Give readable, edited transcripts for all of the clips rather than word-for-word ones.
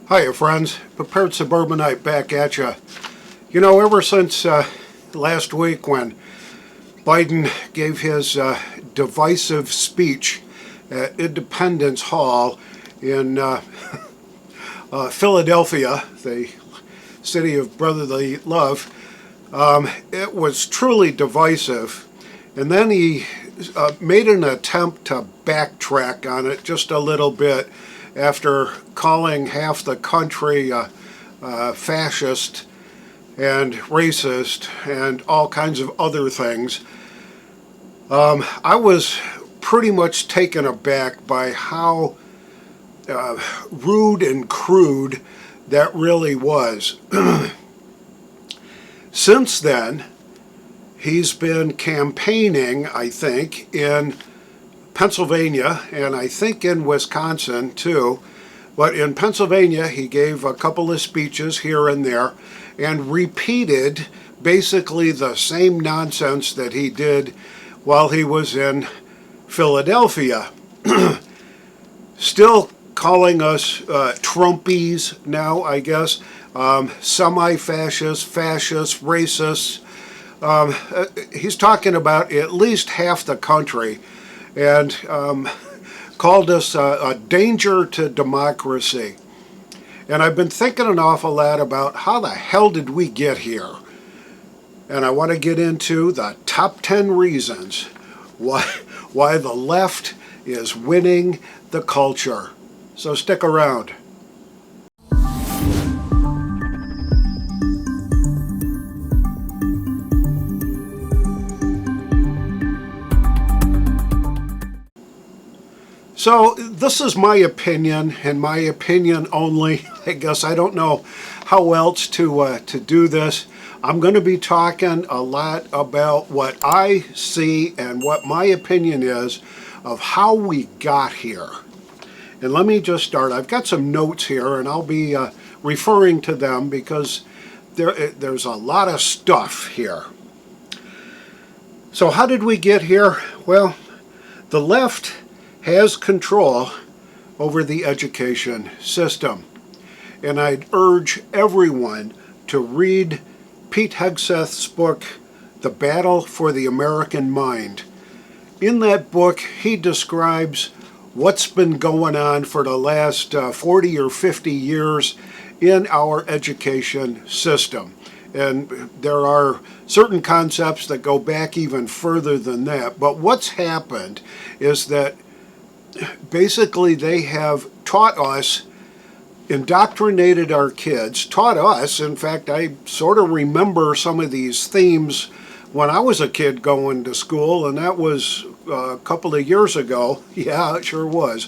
Hiya friends, Prepared Suburbanite back at you. You know, ever since last week when Biden gave his divisive speech at Independence Hall in Philadelphia, the city of brotherly love, it was truly divisive. And then he made an attempt to backtrack on it just a little bit after calling half the country fascist and racist and all kinds of other things. I was pretty much taken aback by how rude and crude that really was. Since then, he's been campaigning, I think, in Pennsylvania, and I think in Wisconsin too. But in Pennsylvania, he gave a couple of speeches here and there and repeated basically the same nonsense that he did while he was in Philadelphia. Still calling us Trumpies now, I guess, semi-fascist, fascist, racist. He's talking about at least half the country, and called us a danger to democracy. And I've been thinking an awful lot about how the hell did we get here? And I want to get into the top 10 reasons why the left is winning the culture. So stick around. So this is my opinion, and my opinion only. I guess I don't know how else to do this. I'm going to be talking a lot about what I see and what my opinion is of how we got here. And let me just start. I've got some notes here, and I'll be referring to them because there's a lot of stuff here. So how did we get here? Well, the left has control over the education system. And I'd urge everyone to read Pete Hegseth's book, The Battle for the American Mind. In that book, he describes what's been going on for the last 40 or 50 years in our education system. And there are certain concepts that go back even further than that. But what's happened is that basically they have taught us, indoctrinated our kids, taught us. In fact, I sort of remember some of these themes when I was a kid going to school, and that was a couple of years ago. Yeah, it sure was.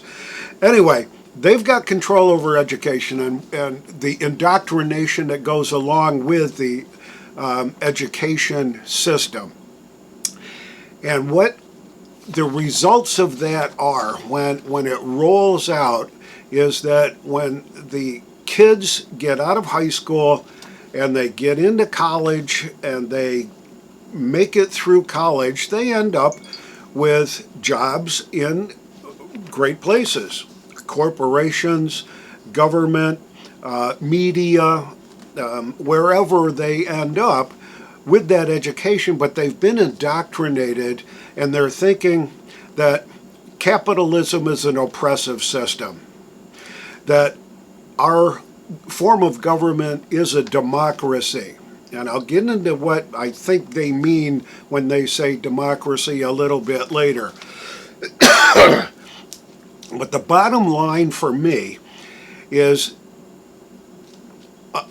Anyway, they've got control over education and the indoctrination that goes along with the education system. And what the results of that are, when it rolls out, is that when the kids get out of high school and they get into college and they make it through college, they end up with jobs in great places. Corporations, government, media, wherever they end up with that education, but they've been indoctrinated and they're thinking that capitalism is an oppressive system, that our form of government is a democracy. And I'll get into what I think they mean when they say democracy a little bit later. But the bottom line for me is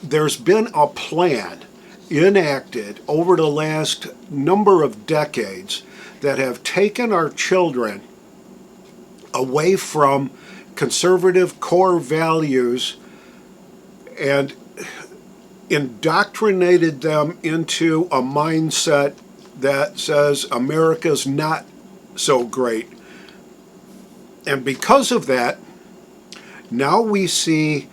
there's been a plan enacted over the last number of decades that have taken our children away from conservative core values and indoctrinated them into a mindset that says America's not so great. And because of that, now we see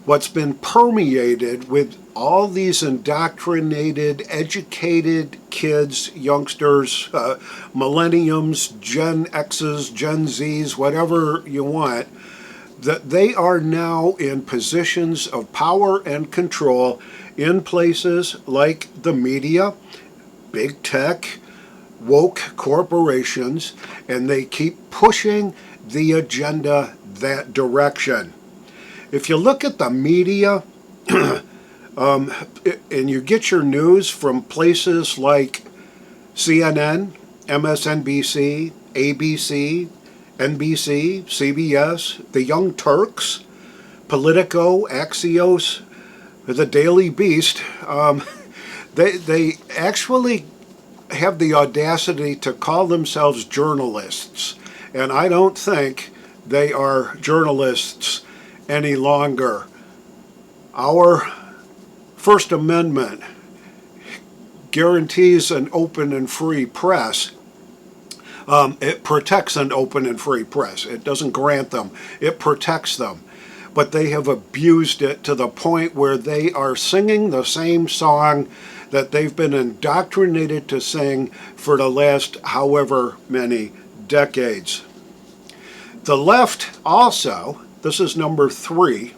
what's been permeated with all these indoctrinated, educated kids, youngsters, millenniums, Gen X's, Gen Z's, whatever you want, that they are now in positions of power and control in places like the media, big tech, woke corporations, and they keep pushing the agenda that direction. If you look at the media, and you get your news from places like CNN, MSNBC, ABC, NBC, CBS, the Young Turks, Politico, Axios, the Daily Beast, they actually have the audacity to call themselves journalists. And I don't think they are journalists any longer. Our First Amendment guarantees an open and free press. It protects an open and free press. It doesn't grant them. It protects them. But they have abused it to the point where they are singing the same song that they've been indoctrinated to sing for the last however many decades. The left also, this is number 3,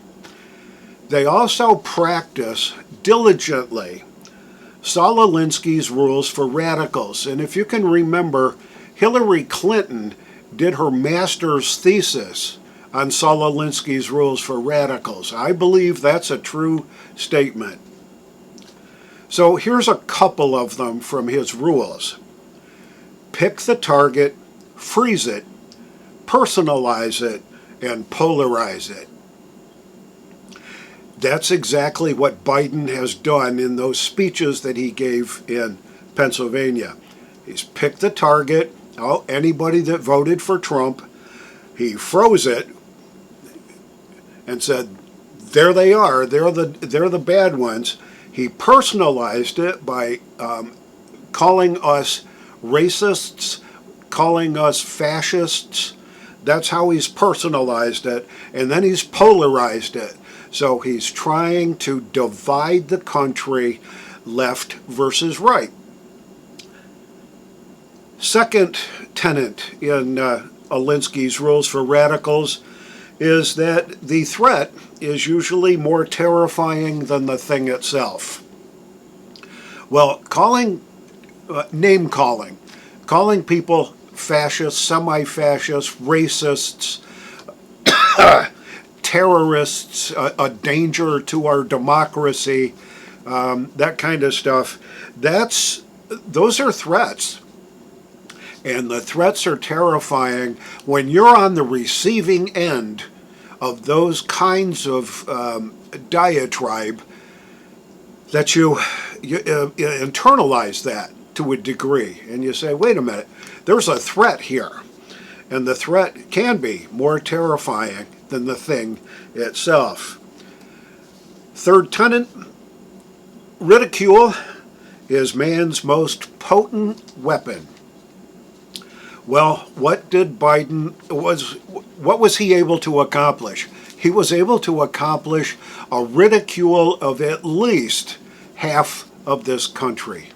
they also practice diligently Saul Alinsky's rules for radicals. And if you can remember, Hillary Clinton did her master's thesis on Saul Alinsky's rules for radicals. I believe that's a true statement. So here's a couple of them from his rules. Pick the target, freeze it, personalize it, and polarize it. That's exactly what Biden has done in those speeches that he gave in Pennsylvania. He's picked the target, anybody that voted for Trump. He froze it and said, there they are, they're the bad ones. He personalized it by calling us racists, calling us fascists. That's how he's personalized it. And then he's polarized it. So he's trying to divide the country left versus right. Second tenet in Alinsky's rules for radicals is that the threat is usually more terrifying than the thing itself. Well, name calling people fascists, semi-fascists, racists, terrorists, a danger to our democracy, that kind of stuff, those are threats. And the threats are terrifying when you're on the receiving end of those kinds of diatribe, that you internalize that to a degree. And you say, wait a minute, there's a threat here. And the threat can be more terrifying than the thing itself. Third tenet, ridicule is man's most potent weapon. Well, what was he able to accomplish? He was able to accomplish a ridicule of at least half of this country.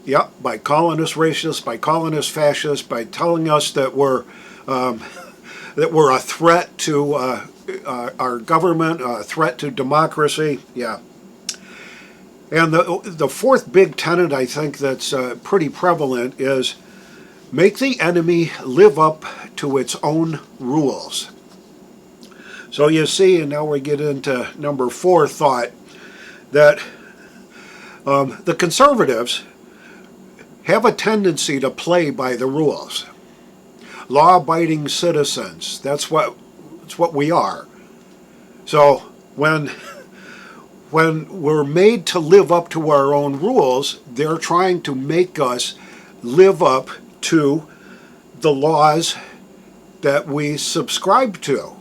Yep, by calling us racist, by calling us fascist, by telling us that we're a threat to our government, a threat to democracy. Yeah. And the fourth big tenet, I think, that's pretty prevalent is make the enemy live up to its own rules. So you see, and now we get into number 4 thought, that the conservatives have a tendency to play by the rules. Law-abiding citizens, that's what we are. So when we're made to live up to our own rules, they're trying to make us live up to the laws that we subscribe to,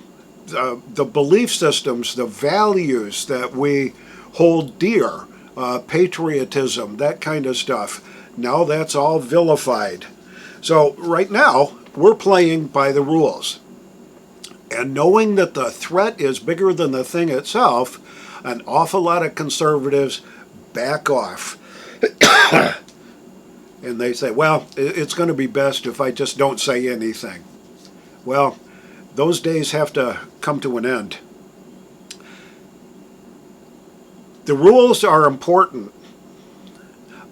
the belief systems, the values that we hold dear, patriotism, that kind of stuff. Now that's all vilified. So right now, we're playing by the rules. And knowing that the threat is bigger than the thing itself, an awful lot of conservatives back off. And they say, well, it's going to be best if I just don't say anything. Well, those days have to come to an end. The rules are important,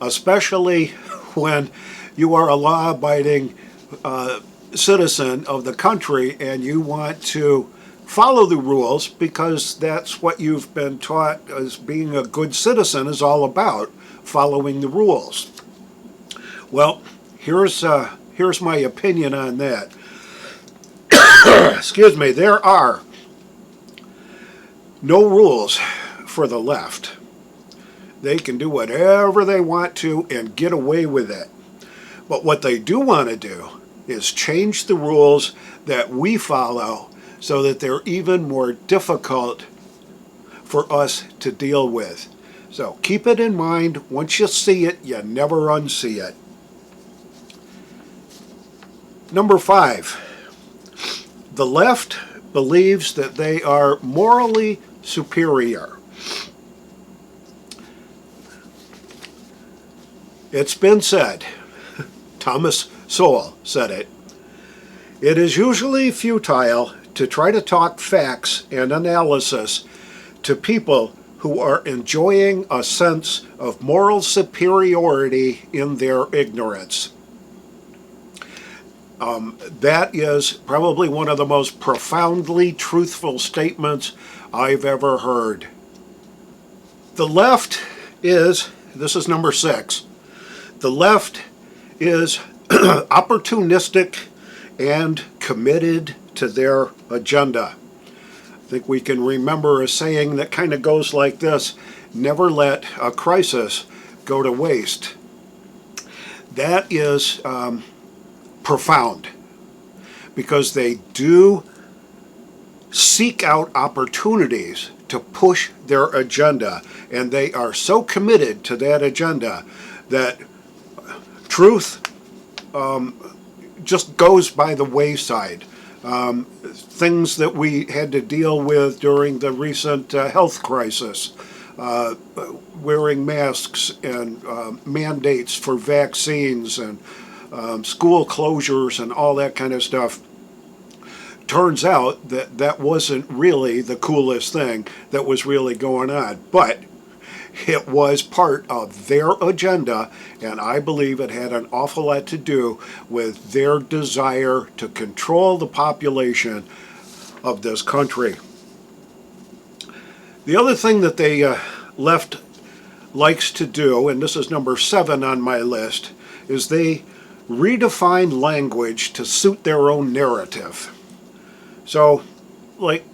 especially when you are a law-abiding citizen of the country and you want to follow the rules, because that's what you've been taught as being a good citizen is all about, following the rules. Well, here's my opinion on that. Excuse me, there are no rules for the left. They can do whatever they want to and get away with it. But what they do want to do is change the rules that we follow so that they're even more difficult for us to deal with. So keep it in mind. Once you see it, you never unsee it. Number 5, the left believes that they are morally superior. It's been said, Thomas Sowell said it, it is usually futile to try to talk facts and analysis to people who are enjoying a sense of moral superiority in their ignorance. That is probably one of the most profoundly truthful statements I've ever heard. The left is, this is number 6, the left is opportunistic and committed to their agenda. I think we can remember a saying that kind of goes like this: never let a crisis go to waste. That is profound, because they do seek out opportunities to push their agenda, and they are so committed to that agenda that truth just goes by the wayside. Things that we had to deal with during the recent health crisis, wearing masks and mandates for vaccines and school closures and all that kind of stuff. Turns out that that wasn't really the coolest thing that was really going on, but it was part of their agenda, and I believe it had an awful lot to do with their desire to control the population of this country. The other thing that the left likes to do, and this is number 7 on my list, is they redefine language to suit their own narrative. So, like,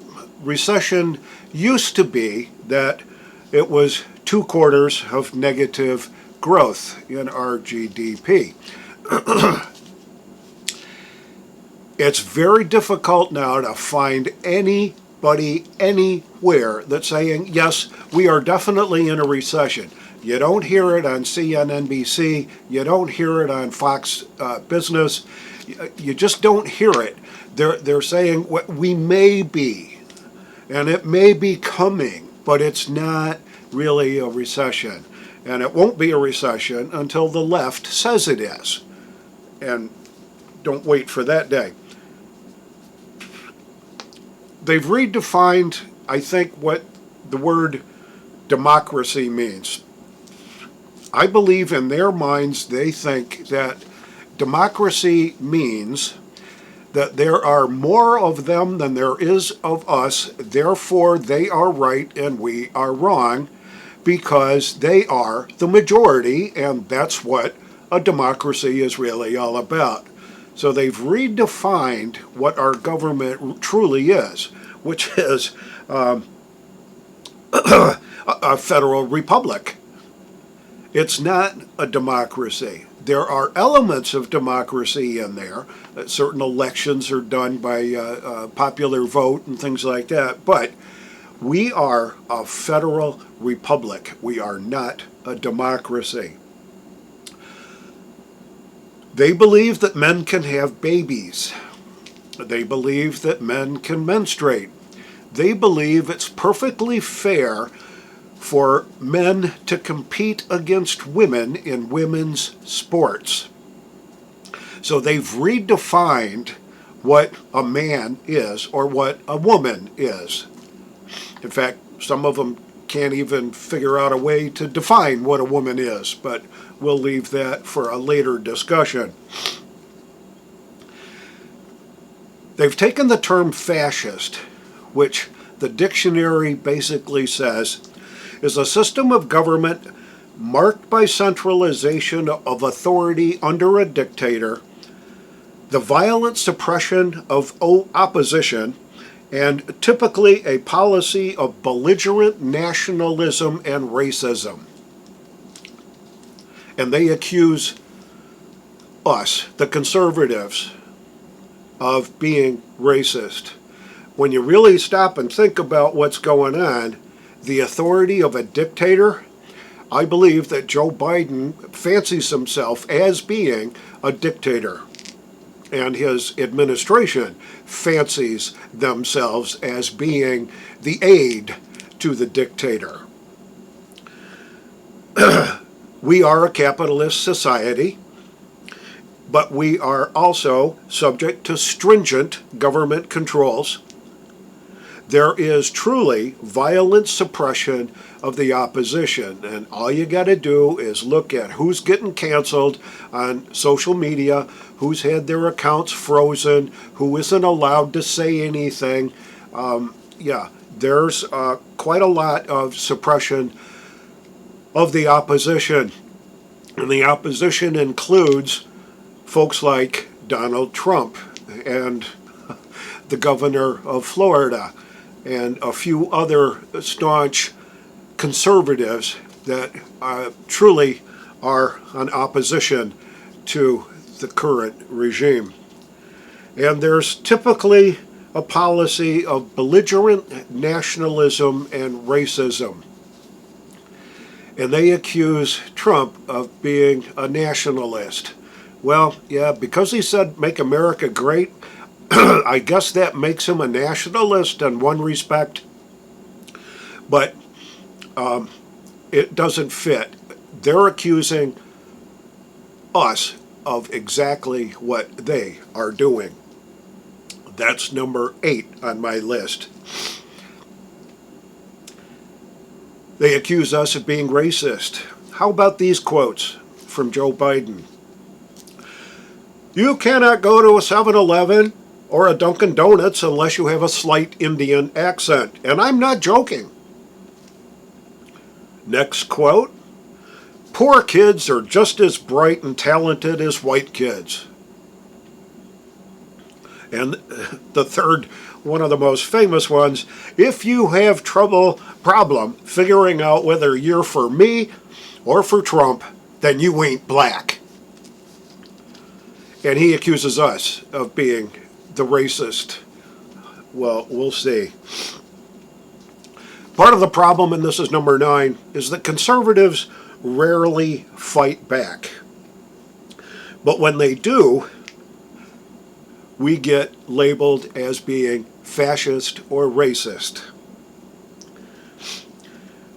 recession used to be that it was 2 quarters of negative growth in our GDP. It's very difficult now to find anybody anywhere that's saying, yes, we are definitely in a recession. You don't hear it on CNNBC. You don't hear it on Fox Business. You just don't hear it. They're saying we may be, and it may be coming, but it's not really a recession. And it won't be a recession until the left says it is. And don't wait for that day. They've redefined, I think, what the word democracy means. I believe in their minds they think that democracy means that there are more of them than there is of us, therefore they are right and we are wrong, because they are the majority, and that's what a democracy is really all about. So they've redefined what our government truly is, which is a federal republic. It's not a democracy. There are elements of democracy in there. Certain elections are done by popular vote and things like that, but we are a federal republic. We are not a democracy. They believe that men can have babies. They believe that men can menstruate. They believe it's perfectly fair for men to compete against women in women's sports. So they've redefined what a man is or what a woman is. In fact, some of them can't even figure out a way to define what a woman is, but we'll leave that for a later discussion. They've taken the term fascist, which the dictionary basically says is a system of government marked by centralization of authority under a dictator, the violent suppression of opposition, and typically a policy of belligerent nationalism and racism. And they accuse us, the conservatives, of being racist. When you really stop and think about what's going on, the authority of a dictator, I believe that Joe Biden fancies himself as being a dictator, and his administration fancies themselves as being the aide to the dictator. We are a capitalist society, but we are also subject to stringent government controls. There is truly violent suppression of the opposition, and all you got to do is look at who's getting canceled on social media, who's had their accounts frozen, who isn't allowed to say anything. There's quite a lot of suppression of the opposition, and the opposition includes folks like Donald Trump and the governor of Florida and a few other staunch conservatives that truly are in opposition to the current regime. And there's typically a policy of belligerent nationalism and racism. And they accuse Trump of being a nationalist. Well, yeah, because he said make America great, I guess that makes him a nationalist in one respect, but it doesn't fit. They're accusing us of exactly what they are doing. That's number 8 on my list. They accuse us of being racist. How about these quotes from Joe Biden? You cannot go to a 7-Eleven or a Dunkin' Donuts unless you have a slight Indian accent. And I'm not joking. Next quote. Poor kids are just as bright and talented as white kids. And the third, one of the most famous ones, if you have problem figuring out whether you're for me or for Trump, then you ain't black. And he accuses us of being the racist. Well, we'll see. Part of the problem, and this is number 9, is that conservatives rarely fight back. But when they do, we get labeled as being fascist or racist.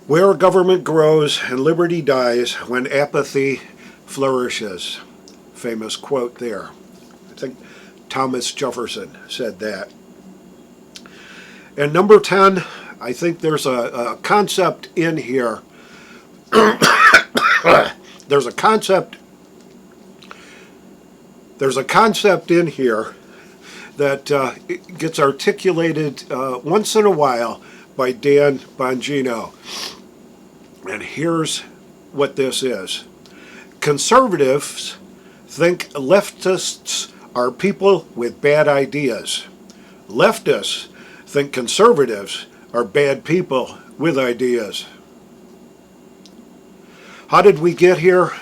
Where government grows and liberty dies when apathy flourishes. Famous quote there. I think Thomas Jefferson said that. And number 10, I think there's a concept in here. There's a concept in here that gets articulated once in a while by Dan Bongino. And here's what this is. Conservatives think leftists are people with bad ideas. Leftists think conservatives are bad people with ideas. How did we get here?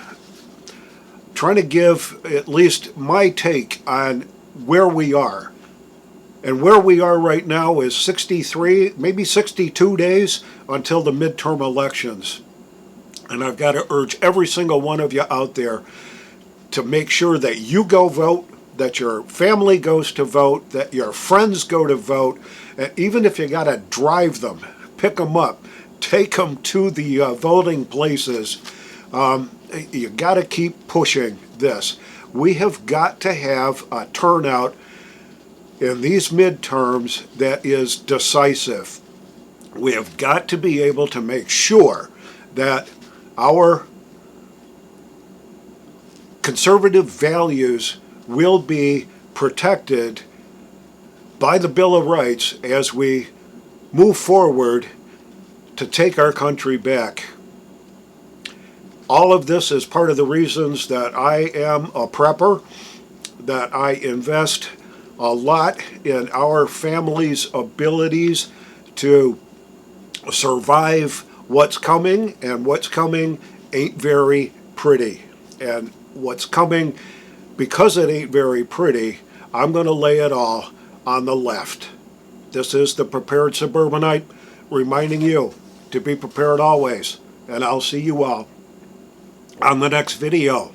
Trying to give at least my take on where we are. And where we are right now is 63, maybe 62 days until the midterm elections. And I've got to urge every single one of you out there to make sure that you go vote, that your family goes to vote, that your friends go to vote, and even if you got to drive them, pick them up, take them to the voting places. You got to keep pushing this. We have got to have a turnout in these midterms that is decisive. We have got to be able to make sure that our conservative values will be protected by the Bill of Rights as we move forward to take our country back. All of this is part of the reasons that I am a prepper, that I invest a lot in our family's abilities to survive what's coming, and what's coming ain't very pretty. And what's coming, because it ain't very pretty, I'm going to lay it all on the left. This is the Prepared Suburbanite reminding you to be prepared always, and I'll see you all on the next video.